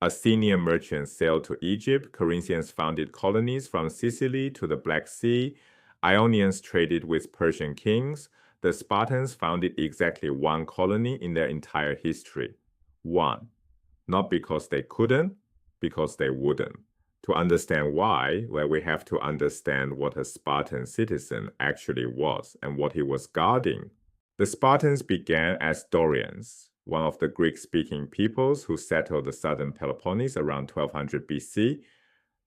Athenian merchants sailed to Egypt, Corinthians founded colonies from Sicily to the Black Sea, Ionians traded with Persian kings, the Spartans founded exactly one colony in their entire history. One. Not because they couldn't, because they wouldn't. To understand why, well, we have to understand what a Spartan citizen actually was and what he was guarding. The Spartans began as Dorians, one of the Greek-speaking peoples who settled the southern Peloponnese around 1200 BC.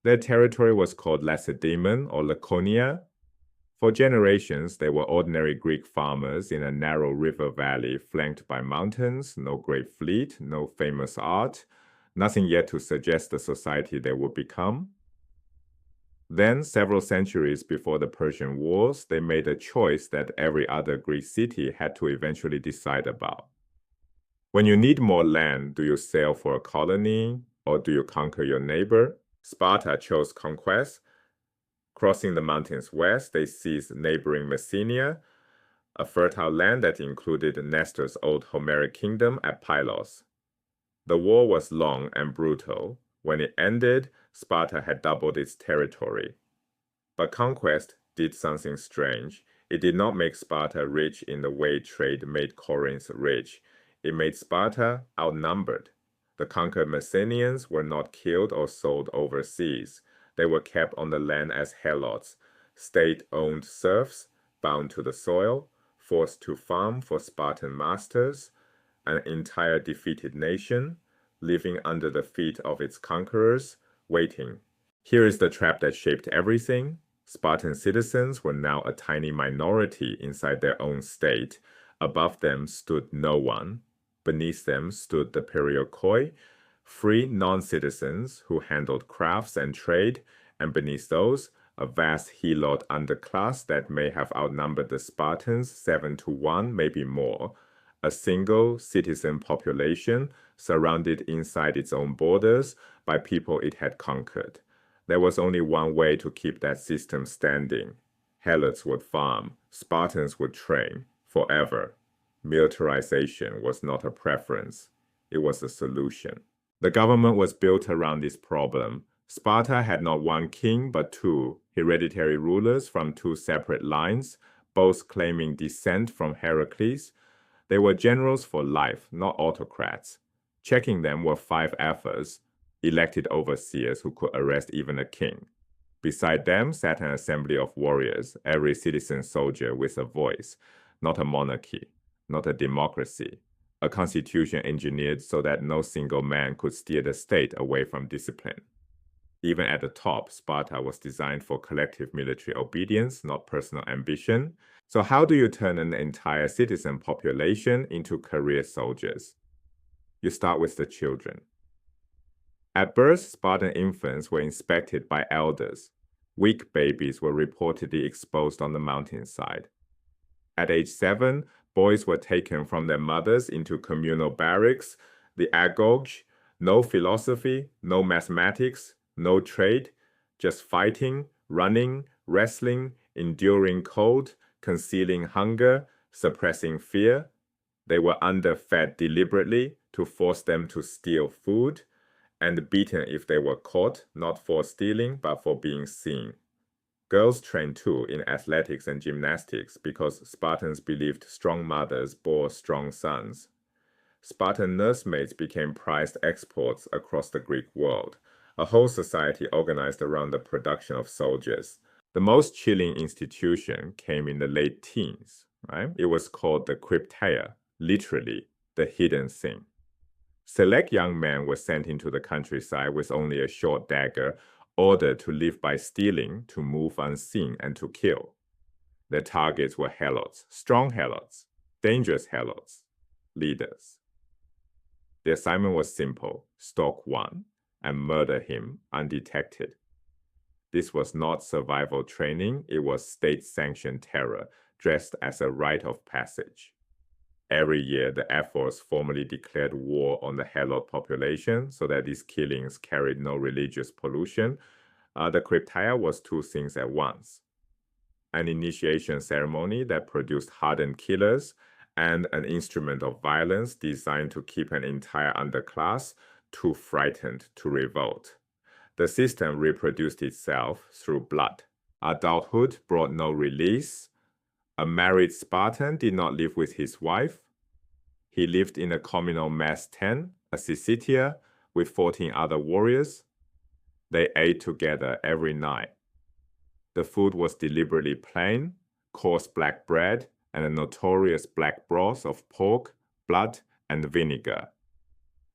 Their territory was called Lacedaemon or Laconia. For generations, they were ordinary Greek farmers in a narrow river valley flanked by mountains, no great fleet, no famous art, nothing yet to suggest the society they would become. Then, several centuries before the Persian Wars, they made a choice that every other Greek city had to eventually decide about. When you need more land, do you sail for a colony or do you conquer your neighbor? Sparta chose conquest. Crossing the mountains west, they seized neighboring Messenia, a fertile land that included Nestor's old Homeric kingdom at Pylos. The war was long and brutal. When it ended, Sparta had doubled its territory. But conquest did something strange. It did not make Sparta rich in the way trade made Corinth rich. It made Sparta outnumbered. The conquered Messenians were not killed or sold overseas. They were kept on the land as Helots, state-owned serfs bound to the soil, forced to farm for Spartan masters, an entire defeated nation, living under the feet of its conquerors, waiting. Here is the trap that shaped everything. Spartan citizens were now a tiny minority inside their own state. Above them stood no one. Beneath them stood the perioikoi, free non-citizens who handled crafts and trade, and beneath those, a vast Helot underclass that may have outnumbered the Spartans 7-1, maybe more. A single citizen population surrounded inside its own borders by people it had conquered. There was only one way to keep that system standing. Helots would farm, Spartans would train, forever. Militarization was not a preference, it was a solution. The government was built around this problem. Sparta had not one king but two, hereditary rulers from two separate lines, both claiming descent from Heracles. They were generals for life, not autocrats. Checking them were 5 ephors, elected overseers who could arrest even a king. Beside them sat an assembly of warriors, every citizen soldier with a voice, not a monarchy, not a democracy, a constitution engineered so that no single man could steer the state away from discipline. Even at the top, Sparta was designed for collective military obedience, not personal ambition. So how do you turn an entire citizen population into career soldiers? You start with the children. At birth, Spartan infants were inspected by elders. Weak babies were reportedly exposed on the mountainside. At age 7, boys were taken from their mothers into communal barracks, the agoge, no philosophy, no mathematics, no trade, just fighting, running, wrestling, enduring cold, concealing hunger, suppressing fear. They were underfed deliberately to force them to steal food, and beaten if they were caught, not for stealing, but for being seen. Girls trained too in athletics and gymnastics because Spartans believed strong mothers bore strong sons. Spartan nursemaids became prized exports across the Greek world, a whole society organized around the production of soldiers. The most chilling institution came in the late teens, right? It was called the krypteia, literally, the hidden thing. Select young men were sent into the countryside with only a short dagger, ordered to live by stealing, to move unseen, and to kill. Their targets were Helots, strong Helots, dangerous Helots, leaders. The assignment was simple: stalk one and murder him undetected. This was not survival training, it was state-sanctioned terror, dressed as a rite of passage. Every year, the ephors formally declared war on the Helot population so that these killings carried no religious pollution. The krypteia was 2 things at once: an initiation ceremony that produced hardened killers, and an instrument of violence designed to keep an entire underclass too frightened to revolt. The system reproduced itself through blood. Adulthood brought no release. A married Spartan did not live with his wife. He lived in a communal mess tent, a syssitia, with 14 other warriors. They ate together every night. The food was deliberately plain, coarse black bread, and a notorious black broth of pork, blood, and vinegar.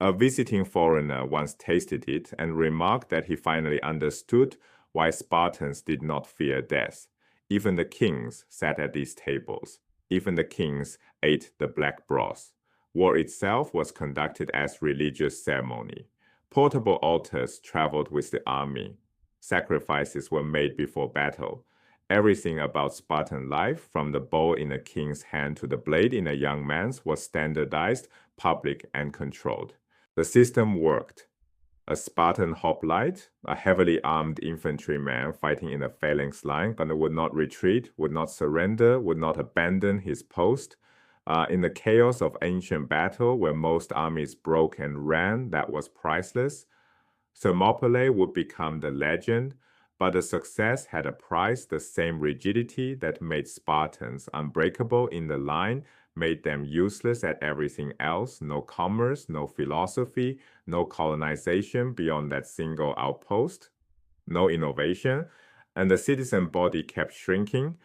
A visiting foreigner once tasted it and remarked that he finally understood why Spartans did not fear death. Even the kings sat at these tables. Even the kings ate the black broth. War itself was conducted as religious ceremony. Portable altars traveled with the army. Sacrifices were made before battle. Everything about Spartan life, from the bow in a king's hand to the blade in a young man's, was standardized, public, and controlled. The system worked. A Spartan hoplite, a heavily armed infantryman fighting in a phalanx line, and would not retreat, would not surrender, would not abandon his post. In the chaos of ancient battle, where most armies broke and ran, that was priceless. Thermopylae would become the legend, but the success had a price. The same rigidity that made Spartans unbreakable in the line made them useless at everything else. No commerce, no philosophy, no colonization beyond that single outpost, no innovation, and the citizen body kept shrinking.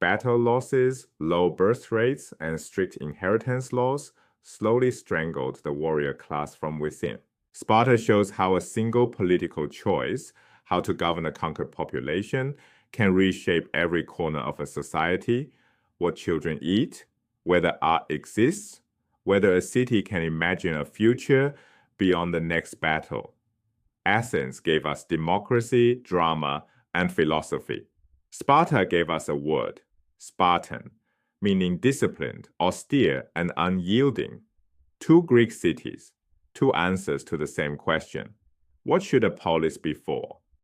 Battle losses, low birth rates, and strict inheritance laws slowly strangled the warrior class from within. Sparta shows how a single political choice, how to govern a conquered population, can reshape every corner of a society, what children eat, whether art exists, whether a city can imagine a future beyond the next battle. Athens gave us democracy, drama, and philosophy. Sparta gave us a word, Spartan, meaning disciplined, austere, and unyielding. 2 Greek cities, 2 answers to the same question. What should a polis be for?